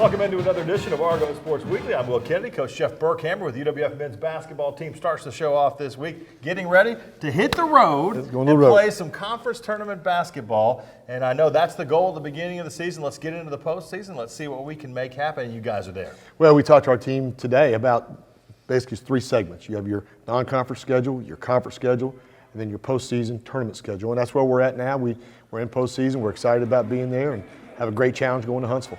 Welcome into another edition of Argo Sports Weekly. I'm Will Kennedy. Coach Jeff Burkhammer with UWF men's basketball team starts the show off this week, getting ready to hit the road and play some conference tournament basketball. And I know that's the goal at the beginning of the season. Let's get into the postseason. Let's see what we can make happen. And you guys are there. Well, we talked to our team today about basically three segments. You have your non-conference schedule, your conference schedule, and then your postseason tournament schedule. And that's where we're at now. We're in postseason. We're excited about being there and have a great challenge going to Huntsville.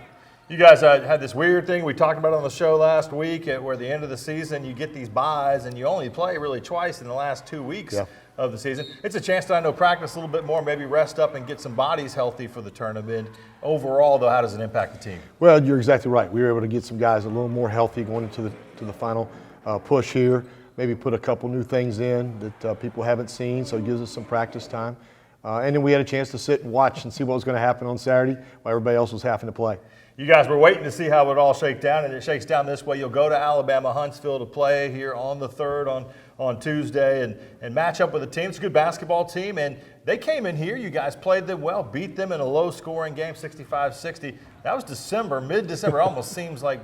You guys had this weird thing we talked about on the show last week where at the end of the season you get these buys and you only play really twice in the last 2 weeks of the season. It's a chance to, I know, practice a little bit more, maybe rest up and get some bodies healthy for the tournament. Overall, though, how does it impact the team? Well, you're exactly right. We were able to get some guys a little more healthy going into the final push here, maybe put a couple new things in that people haven't seen, so it gives us some practice time. And then we had a chance to sit and watch and see what was going to happen on Saturday while everybody else was having to play. You guys were waiting to see how it all shake down, and it shakes down this way. You'll go to Alabama, Huntsville to play here on the 3rd on Tuesday and match up with a team. It's a good basketball team, and they came in here. You guys played them well, beat them in a low-scoring game, 65-60. That was December, mid-December. Almost seems like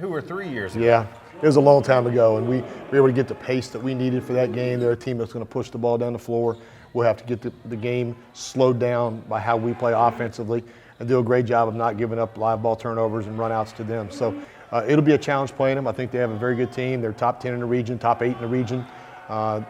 2 or 3 years ago. Yeah, it was a long time ago, and we were able to get the pace that we needed for that game. They're a team that's going to push the ball down the floor. We'll have to get the game slowed down by how we play offensively and do a great job of not giving up live ball turnovers and runouts to them. So it'll be a challenge playing them. I think they have a very good team. They're top 10 in the region, top 8 in the region.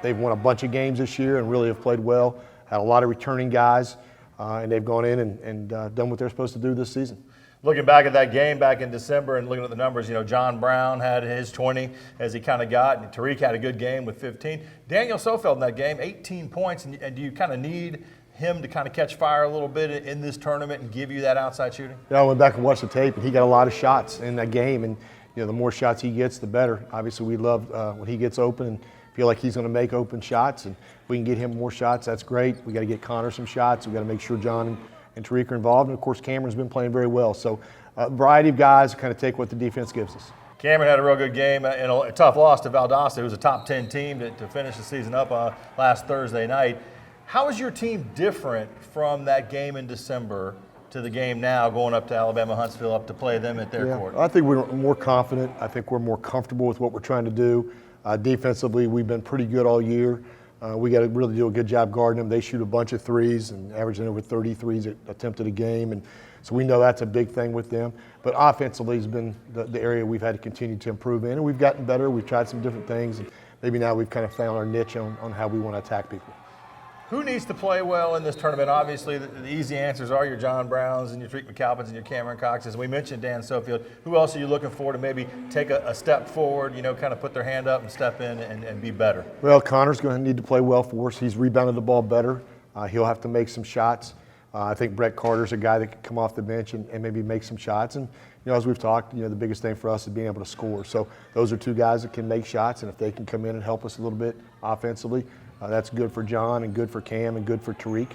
They've won a bunch of games this year and really have played well. Had a lot of returning guys, and they've gone in and done what they're supposed to do this season. Looking back at that game back in December and looking at the numbers, you know, John Brown had his 20 as he kind of got, and Tariq had a good game with 15. Daniel Sofeld in that game, 18 points, and do you kind of need him to kind of catch fire a little bit in this tournament and give you that outside shooting? Yeah, I went back and watched the tape, and he got a lot of shots in that game, and you know, the more shots he gets, the better. Obviously, we love when he gets open and feel like he's going to make open shots, and if we can get him more shots, that's great. We got to get Connor some shots. We got to make sure John and Tariq are involved, and of course Cameron's been playing very well. So a variety of guys kind of take what the defense gives us. Cameron had a real good game in a tough loss to Valdosta, who's a top 10 team to finish the season up last Thursday night. How is your team different from that game in December to the game now, going up to Alabama Huntsville up to play them at their court? I think we're more confident. I think we're more comfortable with what we're trying to do. Defensively, we've been pretty good all year. We got to really do a good job guarding them. They shoot a bunch of threes and averaging over 30 threes attempted a game, and so we know that's a big thing with them. But offensively has been the area we've had to continue to improve in, and we've gotten better. We've tried some different things, and maybe now we've kind of found our niche on how we want to attack people. Who needs to play well in this tournament? Obviously, the easy answers are your John Browns and your Tariq McAlpins and your Cameron Coxes. We mentioned Dan Sofield. Who else are you looking for to maybe take a step forward, you know, kind of put their hand up and step in and be better? Well, Connor's going to need to play well for us. He's rebounded the ball better. He'll have to make some shots. I think Brett Carter's a guy that can come off the bench and maybe make some shots. And, you know, as we've talked, you know, the biggest thing for us is being able to score. So those are two guys that can make shots, and if they can come in and help us a little bit offensively, that's good for John and good for Cam and good for Tariq.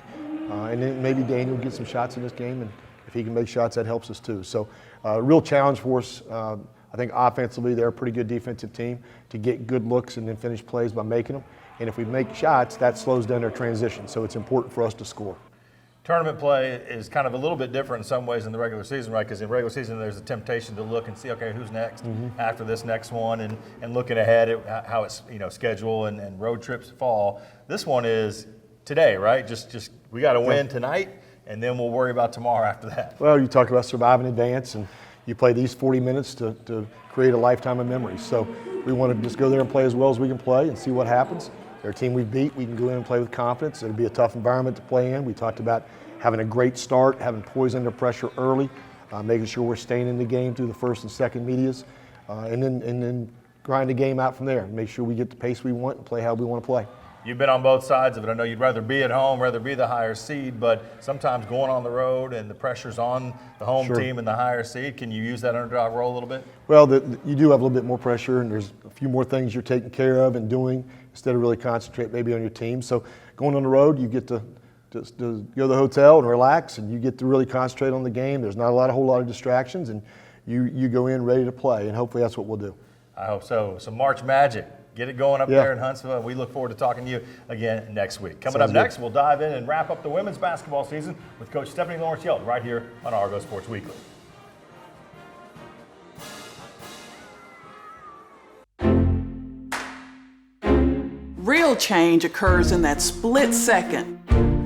And then maybe Daniel will get some shots in this game, and if he can make shots, that helps us too. So a real challenge for us. I think offensively they're a pretty good defensive team to get good looks and then finish plays by making them. And if we make shots, that slows down their transition. So it's important for us to score. Tournament play is kind of a little bit different in some ways in the regular season, right? Because in regular season, there's a temptation to look and see, okay, who's next after this next one, and looking ahead at how it's, you know, schedule and road trips fall. This one is today, right? Just we got to win tonight, and then we'll worry about tomorrow after that. Well, you talk about survive in advance, and you play these 40 minutes to create a lifetime of memories. So we want to just go there and play as well as we can play and see what happens. They're a team we beat. We can go in and play with confidence. It'll be a tough environment to play in. We talked about having a great start, having poise under pressure early, making sure we're staying in the game through the first and second medias, and then grind the game out from there and make sure we get the pace we want and play how we want to play. You've been on both sides of it. I know you'd rather be at home, rather be the higher seed, but sometimes going on the road and the pressure's on the home team and the higher seed. Can you use that underdog role a little bit? Well, you do have a little bit more pressure, and there's a few more things you're taking care of and doing instead of really concentrate maybe on your team. So going on the road, you get to just go to the hotel and relax, and you get to really concentrate on the game. There's not a whole lot of distractions, and you go in ready to play, and hopefully that's what we'll do. I hope so. Some March magic. Get it going up there in Huntsville. We look forward to talking to you again next week. Coming up next, we'll dive in and wrap up the women's basketball season with Coach Stephanie Lawrence Yellin right here on Argo Sports Weekly. Real change occurs in that split second,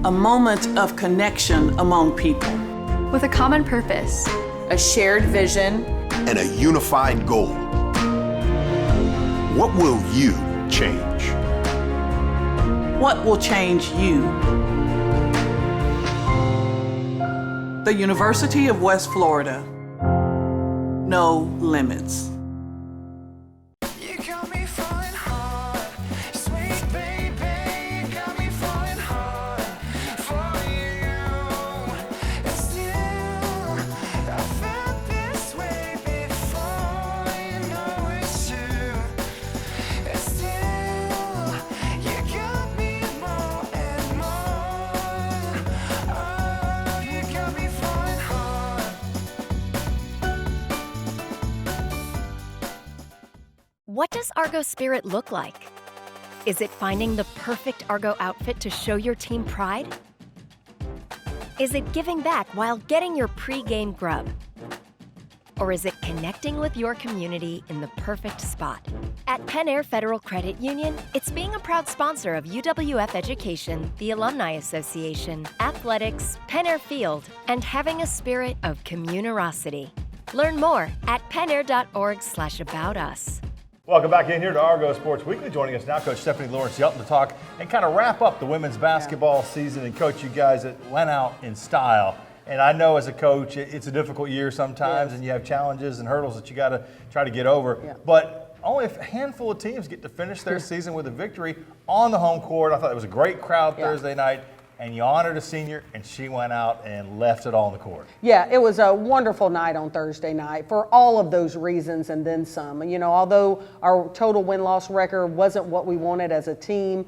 a moment of connection among people. With a common purpose, a shared vision, and a unified goal. What will you change? What will change you? The University of West Florida. No limits. What does Argo Spirit look like? Is it finding the perfect Argo outfit to show your team pride? Is it giving back while getting your pre-game grub? Or is it connecting with your community in the perfect spot? At Penn Air Federal Credit Union, it's being a proud sponsor of UWF Education, the Alumni Association, athletics, Penn Air Field, and having a spirit of communerosity. Learn more at pennair.org/aboutus. Welcome back in here to Argo Sports Weekly. Joining us now, Coach Stephanie Lawrence Yellin to talk and kind of wrap up the women's basketball season. And Coach, you guys went out in style. And I know as a coach, it's a difficult year sometimes, and you have challenges and hurdles that you got to try to get over. Yeah. But only a handful of teams get to finish their season with a victory on the home court. I thought it was a great crowd Thursday night. And you honored a senior, and she went out and left it all on the court. Yeah, it was a wonderful night on Thursday night for all of those reasons and then some. You know, although our total win-loss record wasn't what we wanted as a team,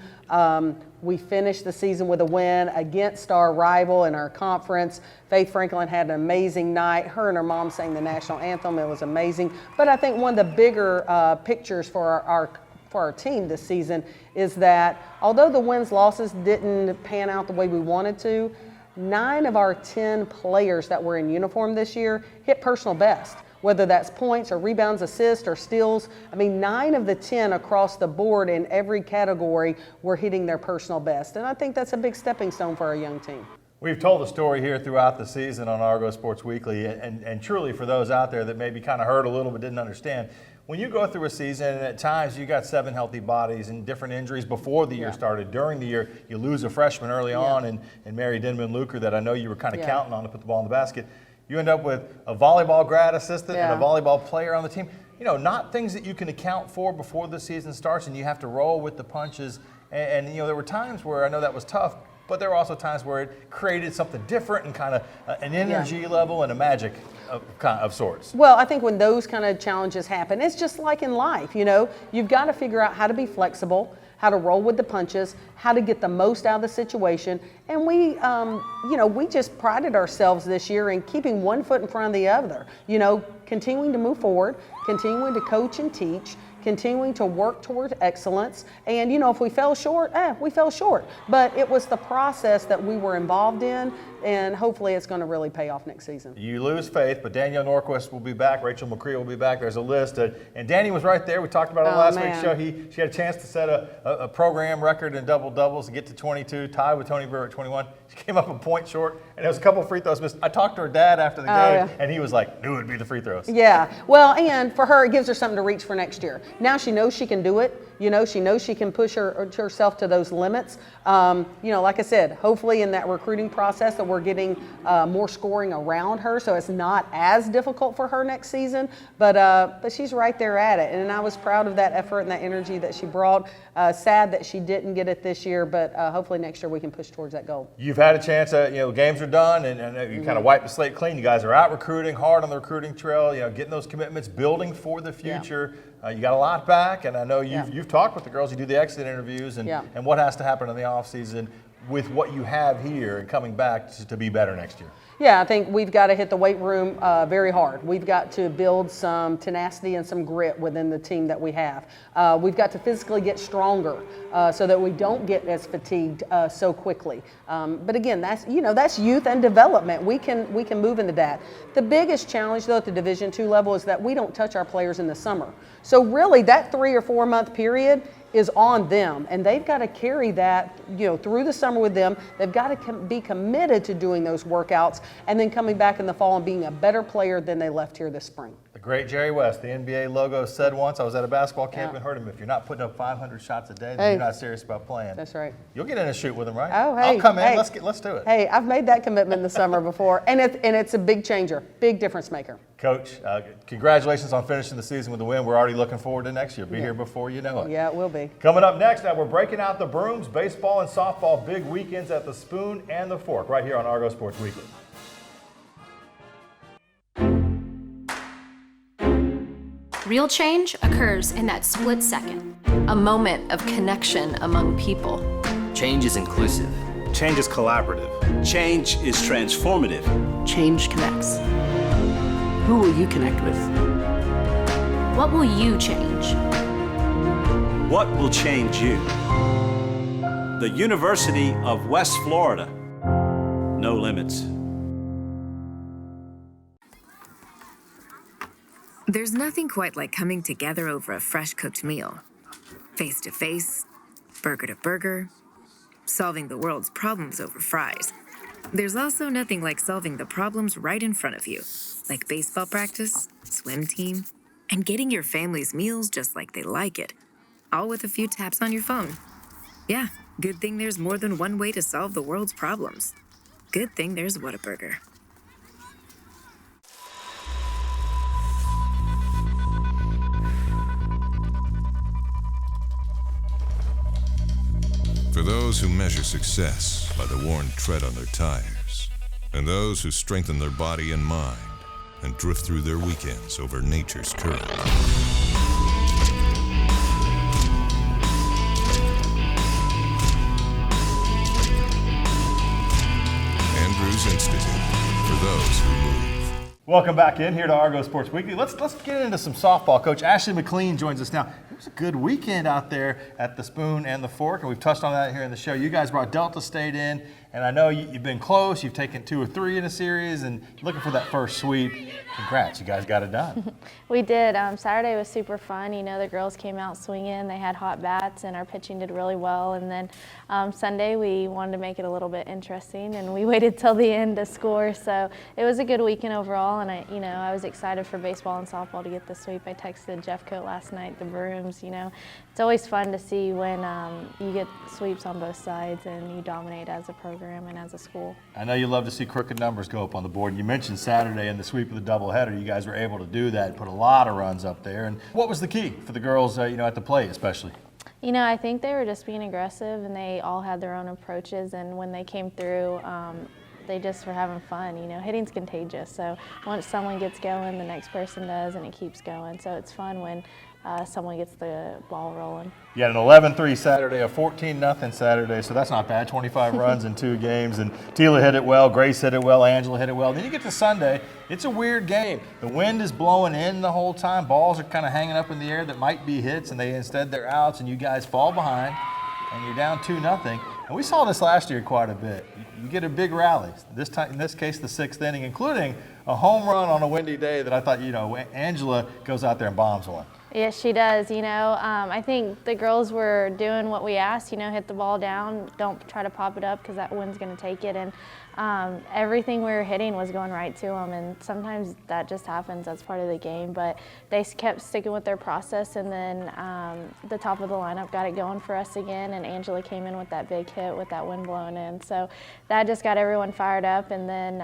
we finished the season with a win against our rival in our conference. Faith Franklin had an amazing night. Her and her mom sang the national anthem. It was amazing. But I think one of the bigger pictures for our team this season is that although the wins-losses didn't pan out the way we wanted to, 9 of our 10 players that were in uniform this year hit personal best, whether that's points or rebounds, assists, or steals. I mean, 9 of the 10 across the board in every category were hitting their personal best. And I think that's a big stepping stone for our young team. We've told the story here throughout the season on Argo Sports Weekly, and truly for those out there that maybe kind of heard a little but didn't understand, when you go through a season and at times you got 7 healthy bodies and different injuries before the year started, during the year you lose a freshman early on and Mary Denman-Luker that I know you were kind of counting on to put the ball in the basket. You end up with a volleyball grad assistant and a volleyball player on the team. You know, not things that you can account for before the season starts, and you have to roll with the punches. And you know, there were times where I know that was tough, but there were also times where it created something different and kind of an energy level and a magic of sorts. Well, I think when those kind of challenges happen, it's just like in life, you know, you've got to figure out how to be flexible, how to roll with the punches, how to get the most out of the situation. And we, you know, we just prided ourselves this year in keeping one foot in front of the other, you know, continuing to move forward, continuing to coach and teach, continuing to work toward excellence. And, you know, if we fell short, we fell short. But it was the process that we were involved in, and hopefully it's going to really pay off next season. You lose Faith, but Danielle Norquist will be back. Rachel McCree will be back. There's a list. And Danny was right there. We talked about it last week's show. She had a chance to set a program record in double-doubles and get to 22, tie with Tony Burr at 21. She came up a point short, and there was a couple of free throws missed. I talked to her dad after the game, and he was like, knew it would be the free throws. Yeah, well, and for her, it gives her something to reach for next year. Now she knows she can do it. You know, she knows she can push herself to those limits. You know, like I said, hopefully in that recruiting process that we're getting more scoring around her, so it's not as difficult for her next season. But she's right there at it, and I was proud of that effort and that energy that she brought. Sad that she didn't get it this year, but hopefully next year we can push towards that goal. You've had a chance. You know, games are done, and you kind of wipe the slate clean. You guys are out recruiting hard on the recruiting trail. You know, getting those commitments, building for the future. You got a lot back, and I know you've talked with the girls. You do the exit interviews, and what has to happen in the offseason with what you have here and coming back to be better next year. Yeah, I think we've got to hit the weight room very hard. We've got to build some tenacity and some grit within the team that we have. We've got to physically get stronger so that we don't get as fatigued so quickly. But again, that's youth and development. We can move into that. The biggest challenge though at the Division II level is that we don't touch our players in the summer. So really that 3 or 4 month period is on them, and they've got to carry that, through the summer with them. They've got to be committed to doing those workouts and then coming back in the fall and being a better player than they left here this spring. The great Jerry West, the NBA logo, said once, I was at a basketball camp and heard him, if you're not putting up 500 shots a day, then you're not serious about playing. That's right. You'll get in and shoot with him, right? Oh, hey. I'll come in. Hey. Let's do it. Hey, I've made that commitment in the summer before, and it's a big changer, big difference maker. Coach, congratulations on finishing the season with a win. We're already looking forward to next year. Be here before you know it. Yeah, it will be. Coming up next, now we're breaking out the brooms, baseball and softball big weekends at the Spoon and the Fork, right here on Argo Sports Weekly. Real change occurs in that split second. A moment of connection among people. Change is inclusive. Change is collaborative. Change is transformative. Change connects. Who will you connect with? What will you change? What will change you? The University of West Florida. No limits. There's nothing quite like coming together over a fresh cooked meal. Face to face, burger to burger, solving the world's problems over fries. There's also nothing like solving the problems right in front of you, like baseball practice, swim team, and getting your family's meals just like they like it, all with a few taps on your phone. Yeah, good thing there's more than one way to solve the world's problems. Good thing there's Whataburger. For those who measure success by the worn tread on their tires, and those who strengthen their body and mind and drift through their weekends over nature's current. Andrews Institute, for those who move. Welcome back in here to Argo Sports Weekly. Let's get into some softball. Coach Ashley McLean joins us now. It was a good weekend out there at the Spoon and the Fork, and we've touched on that here in the show. You guys brought Delta State in, and I know you've been close. You've taken 2 or 3 in a series, and looking for that first sweep. Congrats, you guys got it done. We did. Saturday was super fun. The girls came out swinging. They had hot bats, and our pitching did really well. And then Sunday we wanted to make it a little bit interesting, and we waited till the end to score. So it was a good weekend overall, and I was excited for baseball and softball to get the sweep. I texted Jeff Coat last night, the Brooms. It's always fun to see when you get sweeps on both sides and you dominate as a program and as a school. I know you love to see crooked numbers go up on the board. You mentioned Saturday in the sweep of the doubleheader. You guys were able to do that, put a lot of runs up there. And what was the key for the girls, at the plate especially? I think they were just being aggressive, and they all had their own approaches. And when they came through, they just were having fun. Hitting's contagious. So once someone gets going, the next person does, and it keeps going. So it's fun when someone gets the ball rolling. You had an 11-3 Saturday, a 14-0 Saturday, so that's not bad. 25 runs in 2 games, and Tila hit it well, Grace hit it well, Angela hit it well. Then you get to Sunday, it's a weird game. The wind is blowing in the whole time. Balls are kind of hanging up in the air that might be hits, and instead they're outs, and you guys fall behind, and you're down 2-0. And we saw this last year quite a bit. You get a big rally. This time, in this case, the 6th inning, including a home run on a windy day that I thought, Angela goes out there and bombs one. Yes, she does. I think the girls were doing what we asked, hit the ball down, don't try to pop it up because that wind's going to take it. And everything we were hitting was going right to them. And sometimes that just happens. That's part of the game. But they kept sticking with their process. And then the top of the lineup got it going for us again. And Angela came in with that big hit with that wind blowing in. So that just got everyone fired up. And then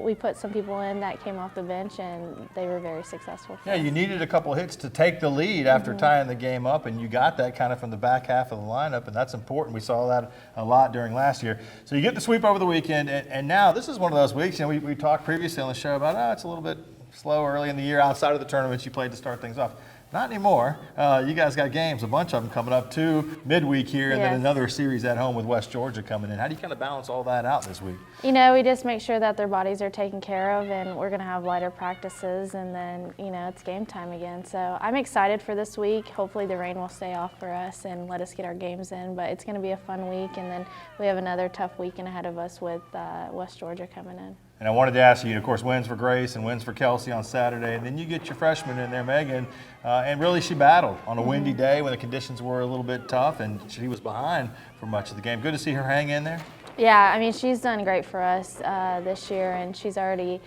we put some people in that came off the bench, and they were very successful. Yeah, you needed a couple hits to take the lead after tying the game up, and you got that kind of from the back half of the lineup, and that's important. We saw that a lot during last year. So you get the sweep over the weekend, and now this is one of those weeks, we talked previously on the show about, it's a little bit slow early in the year outside of the tournaments you played to start things off. Not anymore. You guys got games, a bunch of them coming up, 2 midweek here, and then another series at home with West Georgia coming in. How do you kind of balance all that out this week? We just make sure that their bodies are taken care of, and we're going to have lighter practices, and then, it's game time again. So I'm excited for this week. Hopefully the rain will stay off for us and let us get our games in, but it's going to be a fun week, and then we have another tough weekend ahead of us with West Georgia coming in. And I wanted to ask you, of course, wins for Grace and wins for Kelsey on Saturday, and then you get your freshman in there, Megan, and really she battled on a windy day when the conditions were a little bit tough, and she was behind for much of the game. Good to see her hang in there. Yeah, I mean, she's done great for us this year, and she's already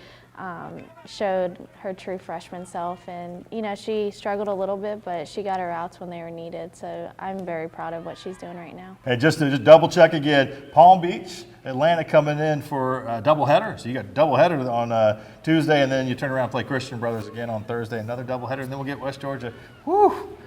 showed her true freshman self. And, you know, she struggled a little bit, but she got her outs when they were needed. So I'm very proud of what she's doing right now. Hey, just to double check again, Palm Beach, Atlanta coming in for a doubleheader. So you got a doubleheader on Tuesday, and then you turn around and play Christian Brothers again on Thursday, another doubleheader, and then we'll get West Georgia. Whew.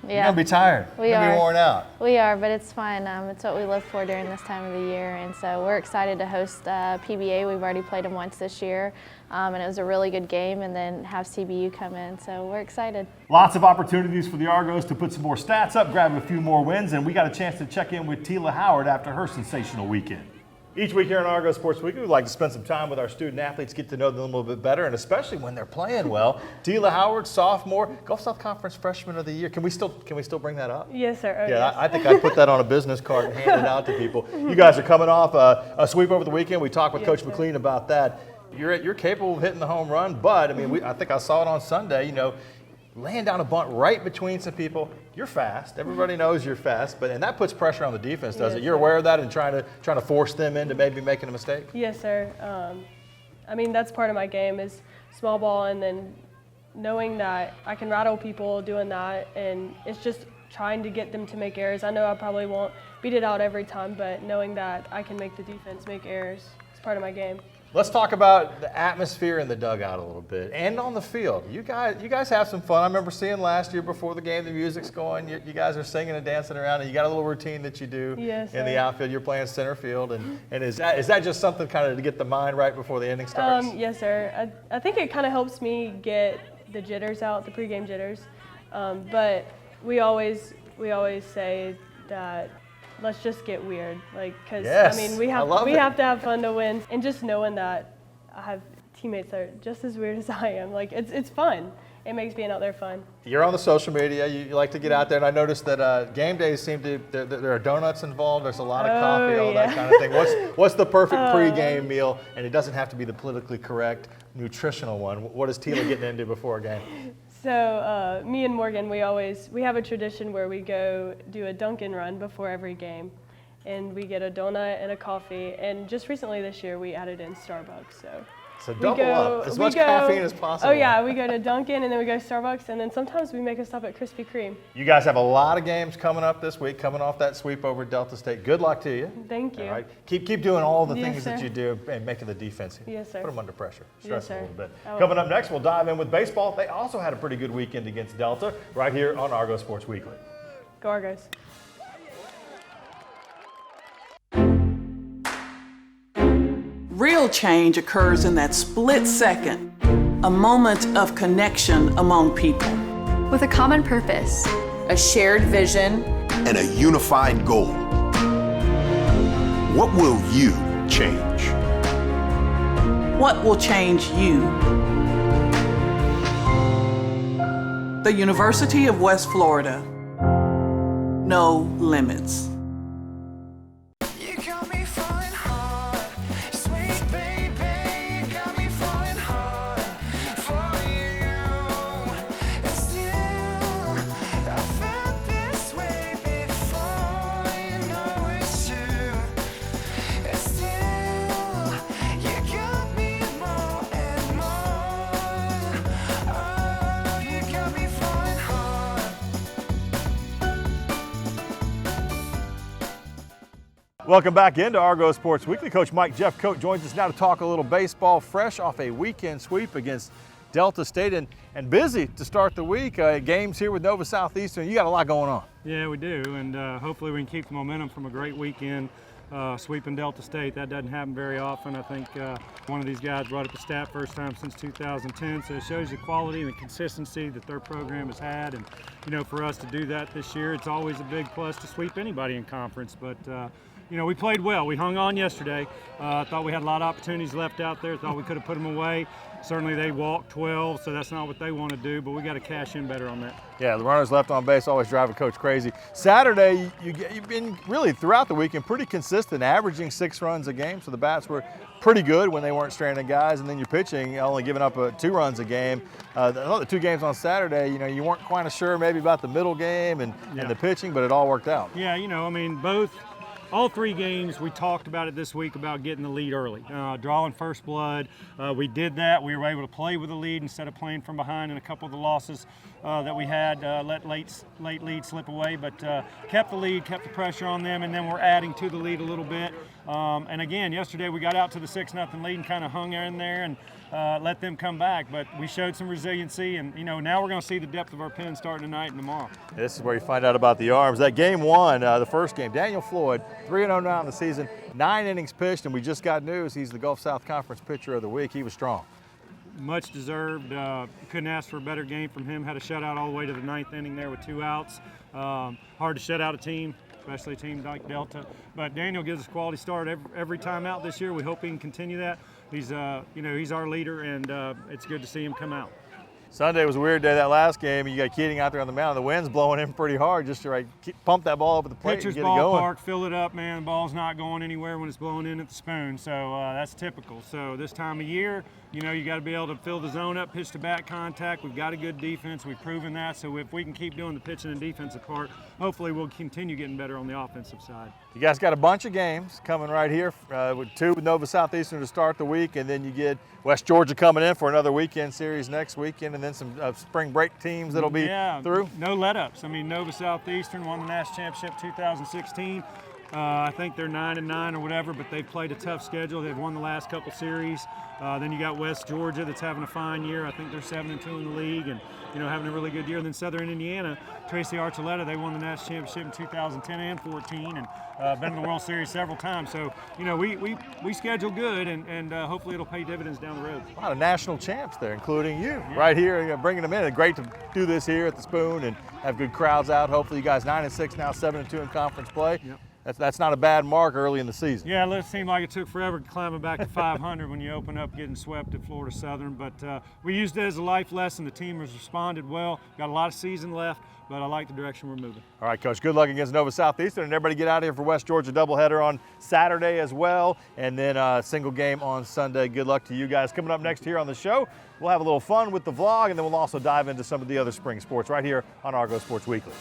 Yeah. You're going to be tired. We You're going to be are. worn out. We are, but it's fun. It's what we live for during this time of the year, and so we're excited to host PBA. We've already played them once this year, and it was a really good game, and then have CBU come in, so we're excited. Lots of opportunities for the Argos to put some more stats up, grab a few more wins, and we got a chance to check in with Tila Howard after her sensational weekend. Each week here on Argo Sports Weekly, we like to spend some time with our student athletes, get to know them a little bit better, and especially when they're playing well. Tila Howard, sophomore, Gulf South Conference Freshman of the Year. Can we still bring that up? Yes, sir. Oh, yeah, yes. I think I'd put that on a business card and hand it out to people. You guys are coming off a sweep over the weekend. We talked with Coach McLean about that. You're capable of hitting the home run, but I mean, I think I saw it on Sunday. You know, laying down a bunt right between some people. You're fast. Everybody knows you're fast, and that puts pressure on the defense, does it? You're aware of that and trying to force them into maybe making a mistake? Yes, sir. I mean, that's part of my game is small ball, and then knowing that I can rattle people doing that, and it's just trying to get them to make errors. I know I probably won't beat it out every time, but knowing that I can make the defense make errors is part of my game. Let's talk about the atmosphere in the dugout a little bit and on the field. You guys have some fun. I remember seeing last year before the game, the music's going. You guys are singing and dancing around, and you got a little routine that you do in the outfield. You're playing center field, and is that just something kind of to get the mind right before the inning starts? Yes, sir. I think it kind of helps me get the jitters out, the pregame jitters. But we always say that. Let's just get weird, because I mean we have to have fun to win, and just knowing that I have teammates that are just as weird as I am, it's fun. It makes being out there fun. You're on the social media. You like to get out there, and I noticed that game days there are donuts involved. There's a lot of coffee, all that kind of thing. What's the perfect pregame meal? And it doesn't have to be the politically correct nutritional one. What is Tila getting into before a game? So me and Morgan, we have a tradition where we go do a Dunkin' run before every game, and we get a donut and a coffee. And just recently this year, we added in Starbucks. So double up, as much caffeine as possible. Oh yeah, we go to Dunkin', and then we go to Starbucks, and then sometimes we make a stop at Krispy Kreme. You guys have a lot of games coming up this week, coming off that sweep over Delta State. Good luck to you. Thank you. All right. Keep doing all the things that you do and making the defense. Yes, sir. Put them under pressure. Stress them a little bit. Oh. Coming up next, we'll dive in with baseball. They also had a pretty good weekend against Delta right here on Argo Sports Weekly. Go Argos. Real change occurs in that split second, a moment of connection among people. With a common purpose, a shared vision, and a unified goal. What will you change? What will change you? The University of West Florida. No limits. Welcome back into Argo Sports Weekly. Coach Mike Jeffcoat joins us now to talk a little baseball, fresh off a weekend sweep against Delta State, and busy to start the week. Games here with Nova Southeastern. You got a lot going on. Yeah, we do, and hopefully we can keep the momentum from a great weekend sweeping Delta State. That doesn't happen very often. I think one of these guys brought up the stat first time since 2010, so it shows the quality and the consistency that their program has had. And you know, for us to do that this year, it's always a big plus to sweep anybody in conference, but you know, we played well. We hung on yesterday. Thought we had a lot of opportunities left out there. Thought we could have put them away. Certainly they walked 12, so that's not what they want to do, but we got to cash in better on that. Yeah, the runners left on base always drive a coach crazy. Saturday, you've been really throughout the weekend pretty consistent, averaging 6 runs a game, so the bats were pretty good when they weren't stranding guys, and then you're pitching, only giving up 2 runs a game. The 2 games on Saturday, you know, you weren't quite sure maybe about the middle game and the pitching, but it all worked out. Yeah, you know, I mean, all 3 games, we talked about it this week about getting the lead early, drawing first blood. We did that. We were able to play with the lead instead of playing from behind in a couple of the losses that we had, let late lead slip away, but kept the lead, kept the pressure on them, and then we're adding to the lead a little bit. And again, yesterday we got out to the 6-0 lead and kind of hung in there and let them come back, but we showed some resiliency, and you know, now we're going to see the depth of our pen starting tonight and tomorrow. This is where you find out about the arms. That game 1, the first game, Daniel Floyd, 3-0 now in the season, 9 innings pitched, and we just got news he's the Gulf South Conference Pitcher of the Week. He was strong. Much deserved. Couldn't ask for a better game from him. Had a shutout all the way to the 9th inning there with 2 outs. Hard to shut out a team, especially a team like Delta. But Daniel gives us a quality start every time out this year. We hope he can continue that. He's, you know, he's our leader, and it's good to see him come out. Sunday was a weird day, that last game. You got Keating out there on the mound. The wind's blowing in pretty hard just to pump that ball over the plate Pitcher's and get it going. ballpark, fill it up, man. The ball's not going anywhere when it's blowing in at the spoon, so that's typical. So this time of year, you know, you got to be able to fill the zone up, pitch to bat contact. We've got a good defense. We've proven that. So if we can keep doing the pitching and defensive part, hopefully we'll continue getting better on the offensive side. You guys got a bunch of games coming right here, with 2 with Nova Southeastern to start the week, and then you get West Georgia coming in for another weekend series next weekend, and then some spring break teams that'll be through. No let-ups. I mean, Nova Southeastern won the national championship 2016. I think they're 9-9 or whatever, but they've played a tough schedule. They've won the last couple series. Then you got West Georgia that's having a fine year. I think they're 7-2 in the league, and you know, having a really good year. And then Southern Indiana, Tracy Archuleta, they won the national championship in 2010 and 14, and been in the World Series several times. So you know, we schedule good, and hopefully it'll pay dividends down the road. A lot of national champs there, including you, right here, bringing them in. It's great to do this here at the Spoon and have good crowds out. Hopefully, you guys 9-6 now, 7-2 in conference play. Yep. That's not a bad mark early in the season. Yeah, it seemed like it took forever climbing back to 500 when you open up getting swept at Florida Southern, but we used it as a life lesson. The team has responded well. Got a lot of season left, but I like the direction we're moving. All right, Coach, good luck against Nova Southeastern, and everybody get out here for West Georgia doubleheader on Saturday as well, and then a single game on Sunday. Good luck to you guys. Coming up next here on the show, we'll have a little fun with the vlog, and then we'll also dive into some of the other spring sports right here on Argo Sports Weekly.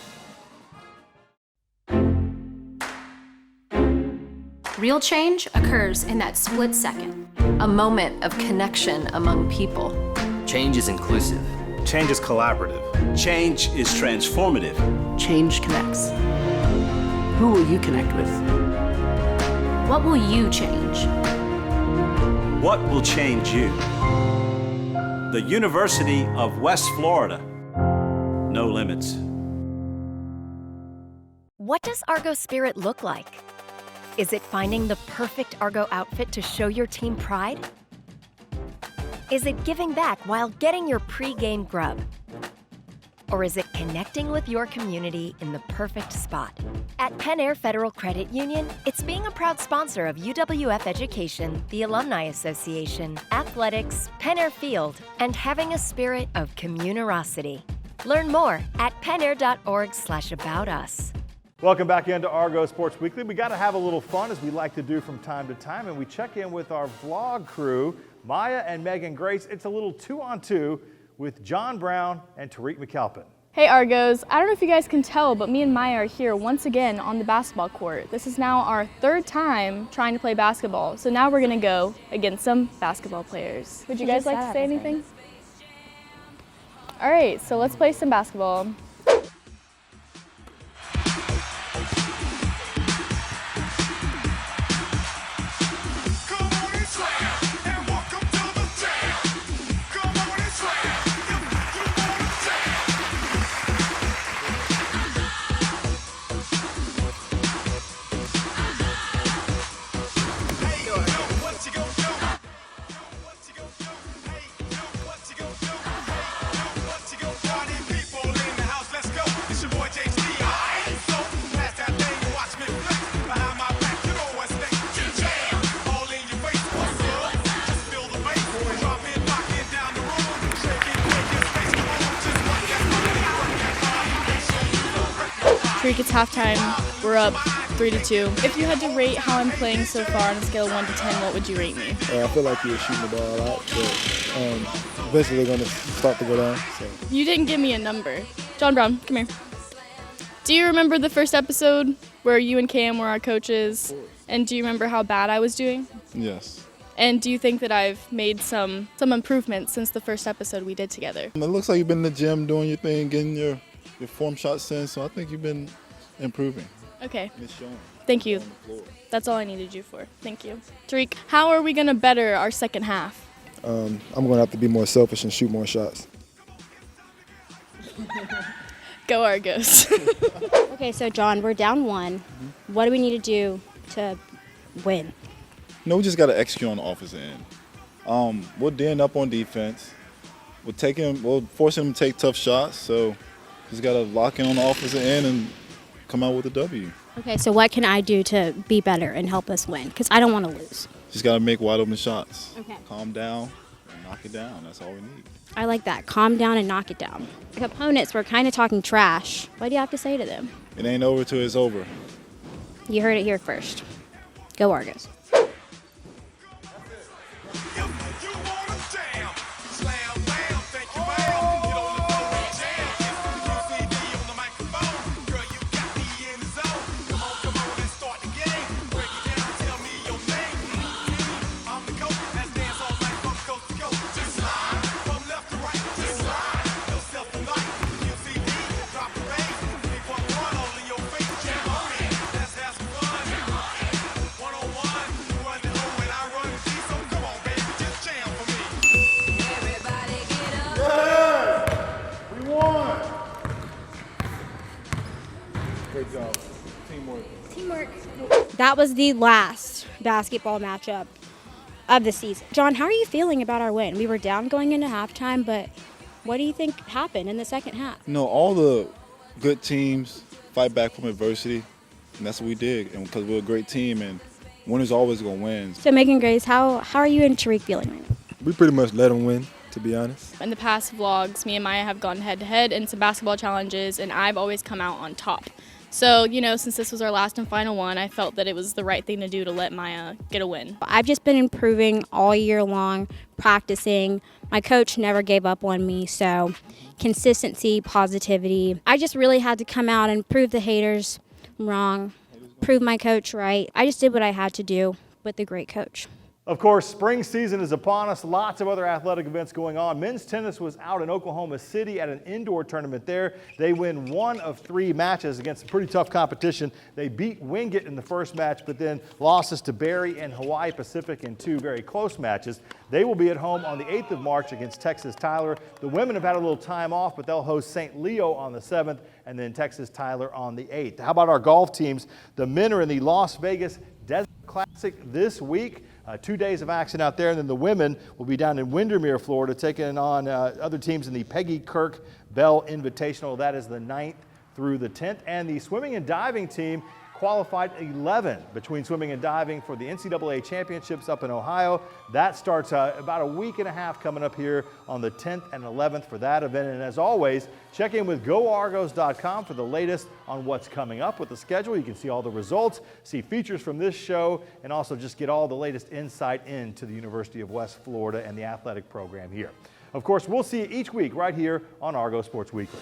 Real change occurs in that split second. A moment of connection among people. Change is inclusive. Change is collaborative. Change is transformative. Change connects. Who will you connect with? What will you change? What will change you? The University of West Florida. No limits. What does Argo Spirit look like? Is it finding the perfect Argo outfit to show your team pride? Is it giving back while getting your pre-game grub? Or is it connecting with your community in the perfect spot? At Penn Air Federal Credit Union, it's being a proud sponsor of UWF Education, the Alumni Association, athletics, Penn Air Field, and having a spirit of communerosity. Learn more at pennair.org/aboutus. Welcome back into Argo Sports Weekly. We got to have a little fun, as we like to do from time to time, and we check in with our vlog crew, Maya and Megan Grace. It's a little 2-on-2 with John Brown and Tariq McAlpin. Hey Argos, I don't know if you guys can tell, but me and Maya are here once again on the basketball court. This is now our 3rd time trying to play basketball, so now we're gonna go against some basketball players. Would you guys like to say anything? All right, so let's play some basketball. Tariq, it's halftime. We're up 3-2. If you had to rate how I'm playing so far on a scale of 1 to 10, what would you rate me? I feel like you're shooting the ball a lot, but eventually they're going to start to go down. So. You didn't give me a number. John Brown, come here. Do you remember the first episode where you and Cam were our coaches? And do you remember how bad I was doing? Yes. And do you think that I've made some improvements since the first episode we did together? It looks like you've been in the gym doing your thing, getting your form shots in, so I think you've been improving. Okay. It's showing. Thank you. That's all I needed you for. Thank you. Tariq, how are we going to better our second half? I'm going to have to be more selfish and shoot more shots. Go Argos. Okay, so John, we're down 1. What do we need to do to win? No, we just got to execute on the offensive end. We're d'ing up on defense. We're forcing them to take tough shots, so just got to lock in on the offensive end and come out with a W. Okay, so what can I do to be better and help us win? Because I don't want to lose. Just got to make wide open shots. Okay. Calm down and knock it down. That's all we need. I like that. Calm down and knock it down. The opponents were kind of talking trash. What do you have to say to them? It ain't over till it's over. You heard it here first. Go Argos. Great job. Teamwork. That was the last basketball matchup of the season. John, how are you feeling about our win? We were down going into halftime, but what do you think happened in the second half? No, all the good teams fight back from adversity, and that's what we did. And because we're a great team, and winners always going to win. So, Megan Grace, how are you and Tariq feeling right now? We pretty much let them win, to be honest. In the past vlogs, me and Maya have gone head-to-head in some basketball challenges, and I've always come out on top. So, since this was our last and final one, I felt that it was the right thing to do to let Maya get a win. I've just been improving all year long, practicing. My coach never gave up on me, so consistency, positivity. I just really had to come out and prove the haters wrong, prove my coach right. I just did what I had to do with the great coach. Of course, spring season is upon us. Lots of other athletic events going on. Men's tennis was out in Oklahoma City at an indoor tournament there. They win 1 of 3 matches against some pretty tough competition. They beat Wingate in the first match, but then losses to Barry and Hawaii Pacific in 2 very close matches. They will be at home on the 8th of March against Texas Tyler. The women have had a little time off, but they'll host St. Leo on the 7th and then Texas Tyler on the 8th. How about our golf teams? The men are in the Las Vegas Desert Classic this week. 2 days of action out there, and then the women will be down in Windermere, Florida, taking on other teams in the Peggy Kirk Bell Invitational. That is the 9th through the 10th. And the swimming and diving team qualified 11 between swimming and diving for the NCAA championships up in Ohio. That starts about a week and a half coming up here on the 10th and 11th for that event. And as always, check in with GoArgos.com for the latest on what's coming up with the schedule. You can see all the results, see features from this show, and also just get all the latest insight into the University of West Florida and the athletic program here. Of course, we'll see you each week right here on Argo Sports Weekly.